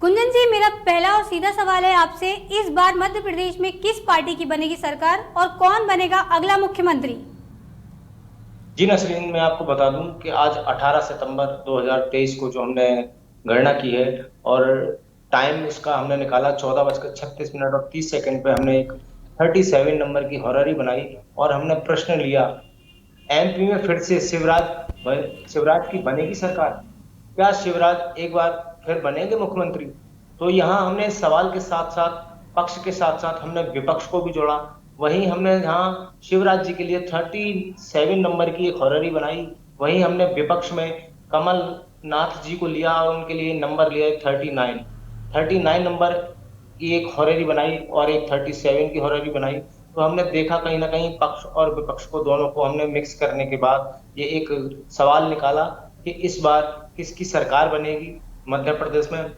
कुंदन जी, मेरा पहला और सीधा सवाल है आपसे, इस बार मध्य प्रदेश में किस पार्टी की बनेगी सरकार और कौन बनेगा अगला मुख्यमंत्री? जी नसरीन, मैं आपको बता दूं कि आज 18 सितंबर 2023 को जो हमने गणना की है और टाइम इसका हमने निकाला 14:36 और 30 सेकंड पे हमने एक 37 नंबर की हॉररी बनाई और हमने प्रश्न लिया, एमपी में फिर से शिवराज की बनेगी सरकार? क्या शिवराज एक बार फिर बनेंगे मुख्यमंत्री? तो यहाँ हमने सवाल के साथ साथ, पक्ष के साथ साथ हमने विपक्ष को भी जोड़ा। वहीं हमने यहाँ शिवराज जी के लिए 37 नंबर की एक हॉररी बनाई। वहीं हमने विपक्ष में कमल नाथ जी को लिया और उनके लिए नंबर लिया 39। 39 नंबर की एक हॉररी बनाई और एक 37 की हॉररी बनाई। तो हमने देखा कहीं ना कहीं पक्ष और विपक्ष को दोनों को हमने मिक्स करने के बाद ये एक सवाल निकाला कि इस बार किसकी सरकार बनेगी मध्य प्रदेश में।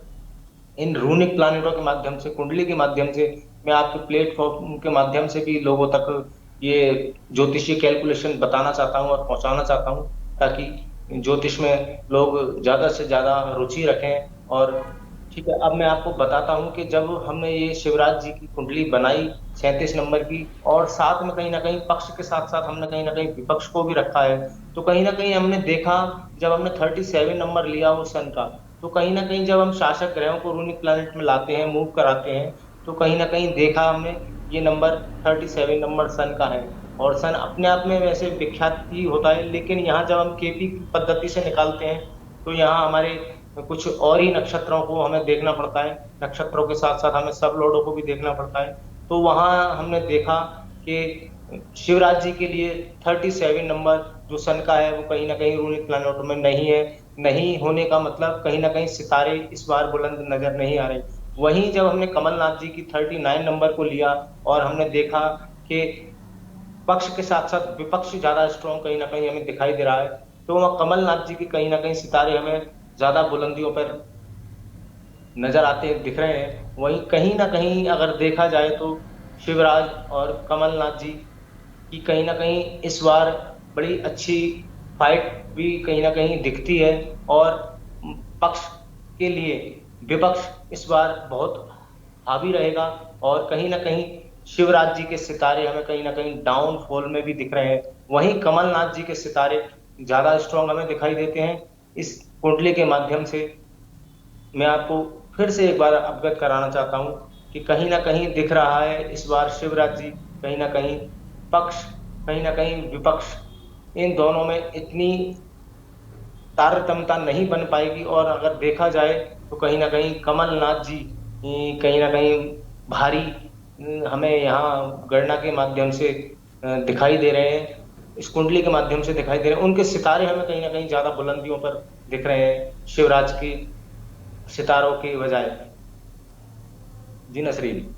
इन रूनिक प्लानिटों के माध्यम से, कुंडली के माध्यम से, मैं आपके प्लेटफॉर्म के माध्यम से भी लोगों तक ये ज्योतिषीय कैलकुलेशन बताना चाहता हूँ और पहुंचाना चाहता हूँ, ताकि ज्योतिष में लोग ज्यादा से ज्यादा रुचि रखें। और ठीक है, अब मैं आपको बताता हूँ कि जब हमने ये शिवराज जी की कुंडली बनाई 37 नंबर की, और साथ में कहीं ना कहीं पक्ष के साथ साथ हमने कहीं ना कहीं विपक्ष को भी रखा है, तो कहीं ना कहीं हमने देखा, जब हमने 37 नंबर लिया उस सन का, तो कहीं ना कहीं जब हम शासक ग्रहों को रूनिक प्लैनेट में लाते हैं, मूव कराते हैं, तो कहीं ना कहीं देखा हमने ये नंबर 37 नंबर सन का है। और सन अपने आप में वैसे विख्यात ही होता है, लेकिन यहाँ जब हम केपी की पद्धति से निकालते हैं तो यहाँ हमारे कुछ और ही नक्षत्रों को हमें देखना पड़ता है। नक्षत्रों के साथ साथ हमें सब लॉर्डों को भी देखना पड़ता है। तो वहां हमने देखा कि शिवराज जी के लिए 37 नंबर जो सन का है वो कहीं ना कहीं रूनिक प्लैनेटों में नहीं है। नहीं होने का मतलब कहीं ना कहीं सितारे इस बार बुलंद नजर नहीं आ रहे। वहीं जब हमने कमलनाथ जी की 39 नंबर को लिया और हमने देखा कि पक्ष के साथ साथ विपक्ष ज्यादा स्ट्रॉन्ग कहीं ना कहीं हमें दिखाई दे रहा है, तो वह कमलनाथ जी की कहीं ना कहीं सितारे हमें ज्यादा बुलंदियों पर नजर आते दिख रहे हैं। वहीं कहीं ना कहीं अगर देखा जाए तो शिवराज और कमलनाथ जी की कहीं ना कहीं इस बार बड़ी अच्छी फाइट भी कहीं ना कहीं दिखती है। और पक्ष के लिए विपक्ष इस बार बहुत हावी रहेगा। और कहीं ना कहीं शिवराज जी के सितारे हमें कहीं ना कहीं डाउनफॉल में भी दिख रहे हैं। वहीं कमलनाथ जी के सितारे ज्यादा स्ट्रॉन्ग हमें दिखाई देते हैं। इस कुंडली के माध्यम से मैं आपको फिर से एक बार अवगत कराना चाहता हूं कि कहीं ना कहीं दिख रहा है इस बार शिवराज जी कहीं ना कहीं, पक्ष कहीं ना कहीं विपक्ष, इन दोनों में इतनी तारतम्यता नहीं बन पाएगी। और अगर देखा जाए तो कहीं ना कहीं कमलनाथ जी कहीं ना कहीं भारी हमें यहाँ गणना के माध्यम से दिखाई दे रहे हैं। इस कुंडली के माध्यम से दिखाई दे रहे हैं, उनके सितारे हमें कहीं ना कहीं ज्यादा बुलंदियों पर दिख रहे हैं शिवराज की सितारों की बजाय। जी नसरीन।